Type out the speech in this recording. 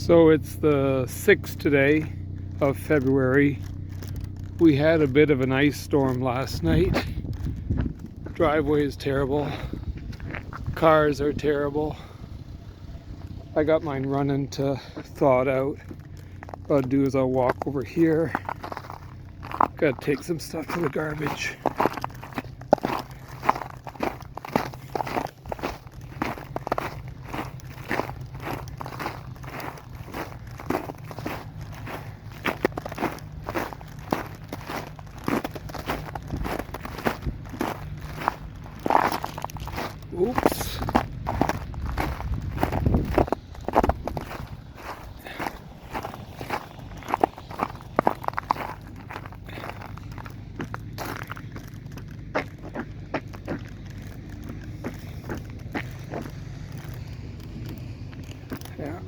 So it's the 6th today of February. We had a bit of an ice storm last night. Driveway is terrible. Cars are terrible. I got mine running to thaw it out. What I'll do is I'll walk over here. Gotta take some stuff to the garbage. Oops. Yeah,